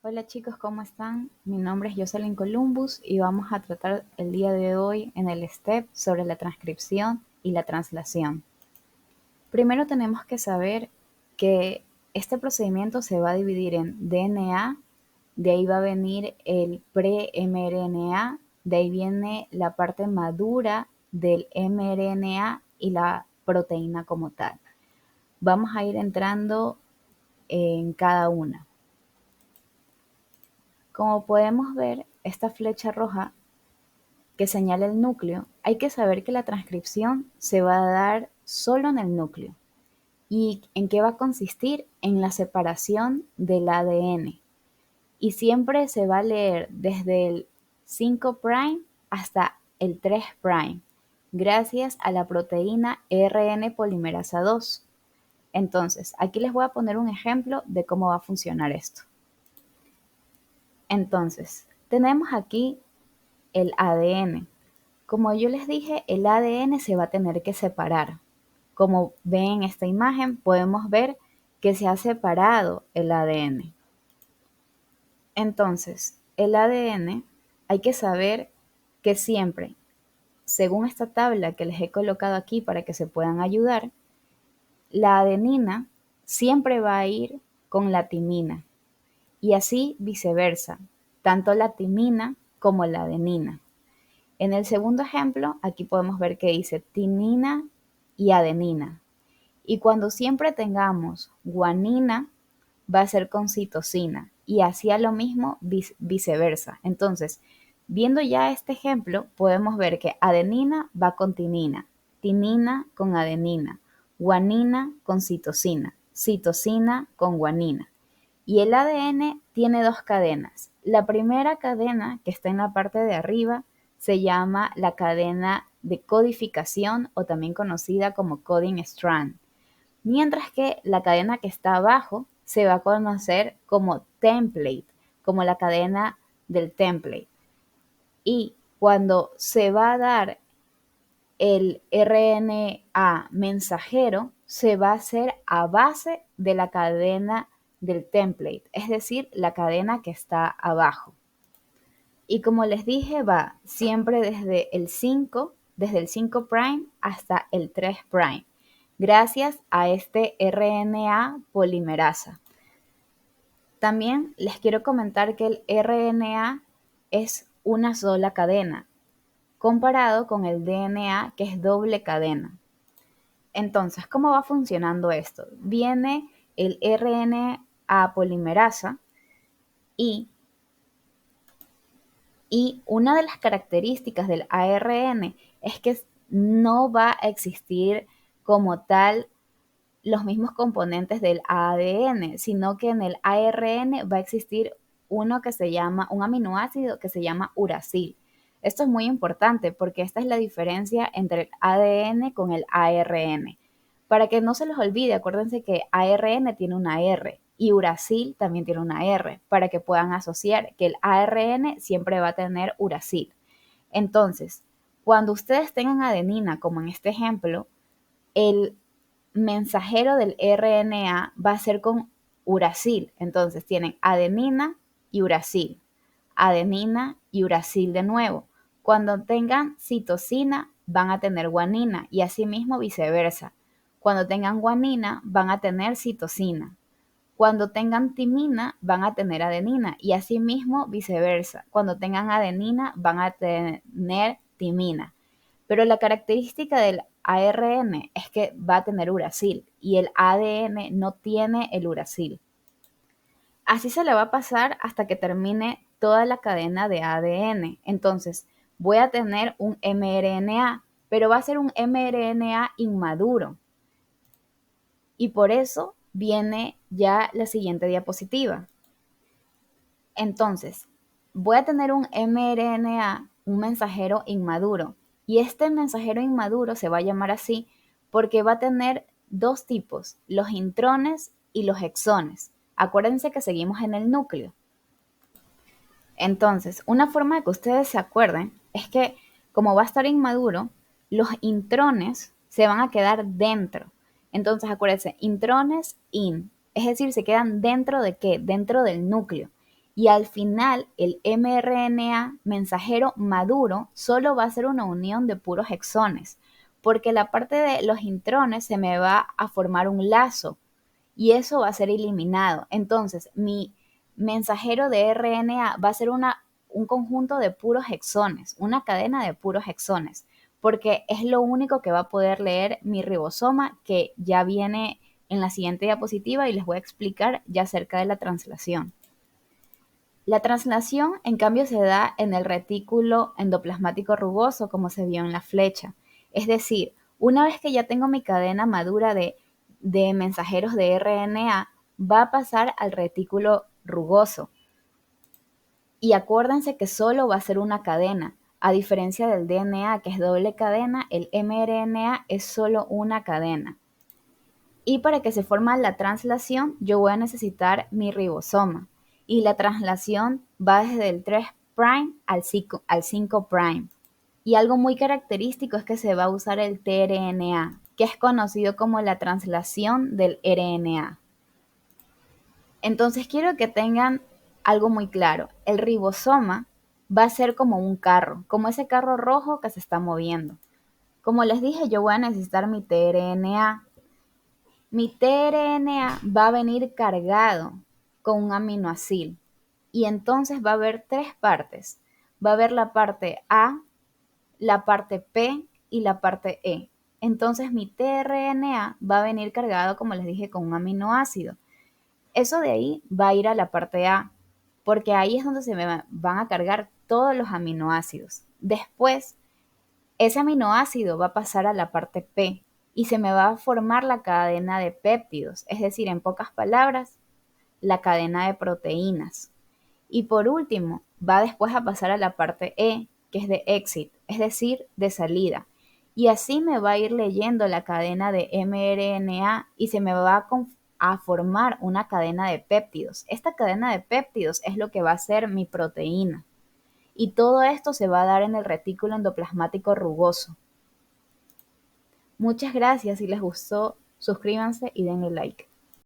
Hola chicos, ¿cómo están? Mi nombre es Jocelyn Columbus y vamos a tratar el día de hoy en el STEP sobre la transcripción y la translación. Primero tenemos que saber que este procedimiento se va a dividir en DNA, de ahí va a venir el pre-mRNA, de ahí viene la parte madura del mRNA y la proteína como tal. Vamos a ir entrando en cada una. Como podemos ver, esta flecha roja que señala el núcleo, hay que saber que la transcripción se va a dar solo en el núcleo. ¿Y en qué va a consistir? En la separación del ADN. Y siempre se va a leer desde el 5' hasta el 3', gracias a la proteína RN polimerasa 2. Entonces, aquí les voy a poner un ejemplo de cómo va a funcionar esto. Entonces, tenemos aquí el ADN. Como yo les dije, el ADN se va a tener que separar. Como ven en esta imagen, podemos ver que se ha separado el ADN. Entonces, el ADN hay que saber que siempre, según esta tabla que les he colocado aquí para que se puedan ayudar, la adenina siempre va a ir con la timina y así viceversa, tanto la timina como la adenina. En el segundo ejemplo, aquí podemos ver que dice timina y adenina. Y cuando siempre tengamos guanina, va a ser con citosina. Y así a lo mismo viceversa. Entonces, viendo ya este ejemplo, podemos ver que adenina va con timina con adenina, guanina con citosina, citosina con guanina. Y el ADN tiene dos cadenas. La primera cadena, que está en la parte de arriba, se llama la cadena de codificación o también conocida como coding strand, mientras que la cadena que está abajo se va a conocer como template, como la cadena del template. Y cuando se va a dar el RNA mensajero, se va a hacer a base de la cadena del template, es decir, la cadena que está abajo. Y como les dije, va siempre desde el 5' hasta el 3', gracias a este RNA polimerasa. También les quiero comentar que el RNA es una sola cadena, comparado con el DNA, que es doble cadena. Entonces, ¿cómo va funcionando esto? Viene el RNA polimerasa y una de las características del ARN es que no va a existir como tal los mismos componentes del ADN, sino que en el ARN va a existir un aminoácido que se llama uracil. Esto es muy importante porque esta es la diferencia entre el ADN con el ARN. Para que no se les olvide, acuérdense que ARN tiene una R y uracil también tiene una R, para que puedan asociar que el ARN siempre va a tener uracil. Entonces, cuando ustedes tengan adenina, como en este ejemplo, el mensajero del RNA va a ser con uracil. Entonces tienen adenina y uracil, adenina y uracil de nuevo. Cuando tengan citosina van a tener guanina y asimismo viceversa. Cuando tengan guanina van a tener citosina. Cuando tengan timina van a tener adenina y asimismo viceversa. Cuando tengan adenina van a tener timina. Pero la característica del ARN es que va a tener uracil y el ADN no tiene el uracil. Así se le va a pasar hasta que termine toda la cadena de ADN. Entonces, voy a tener un mRNA, pero va a ser un mRNA inmaduro. Y por eso viene ya la siguiente diapositiva. Entonces, voy a tener un mRNA, un mensajero inmaduro, y este mensajero inmaduro se va a llamar así porque va a tener dos tipos, los intrones y los exones. Acuérdense que seguimos en el núcleo. Entonces, una forma de que ustedes se acuerden es que como va a estar inmaduro, los intrones se van a quedar dentro. Entonces, acuérdense, intrones in, es decir, se quedan dentro de qué? Dentro del núcleo. Y al final, el mRNA mensajero maduro solo va a ser una unión de puros exones, porque la parte de los intrones se me va a formar un lazo y eso va a ser eliminado. Entonces, mi mensajero de RNA va a ser un conjunto de puros exones, una cadena de puros exones, porque es lo único que va a poder leer mi ribosoma, que ya viene en la siguiente diapositiva y les voy a explicar ya acerca de la translación. La translación, en cambio, se da en el retículo endoplasmático rugoso, como se vio en la flecha. Es decir, una vez que ya tengo mi cadena madura de mensajeros de RNA, va a pasar al retículo rugoso. Y acuérdense que solo va a ser una cadena. A diferencia del DNA, que es doble cadena, el mRNA es solo una cadena. Y para que se forme la translación, yo voy a necesitar mi ribosoma. Y la translación va desde el 3' al 5'. Y algo muy característico es que se va a usar el tRNA, que es conocido como la translación del RNA. Entonces quiero que tengan algo muy claro. El ribosoma va a ser como un carro, como ese carro rojo que se está moviendo. Como les dije, yo voy a necesitar mi tRNA. Mi tRNA va a venir cargado con un aminoácido y entonces va a haber tres partes. Va a haber la parte A, la parte P y la parte E. Entonces mi tRNA va a venir cargado, como les dije, con un aminoácido. Eso de ahí va a ir a la parte A, porque ahí es donde se me van a cargar todos los aminoácidos. Después, ese aminoácido va a pasar a la parte P y se me va a formar la cadena de péptidos, es decir, en pocas palabras, la cadena de proteínas. Y por último, va después a pasar a la parte E, que es de exit, es decir, de salida. Y así me va a ir leyendo la cadena de mRNA y se me va a formar una cadena de péptidos. Esta cadena de péptidos es lo que va a ser mi proteína. Y todo esto se va a dar en el retículo endoplasmático rugoso. Muchas gracias, si les gustó, suscríbanse y denle like.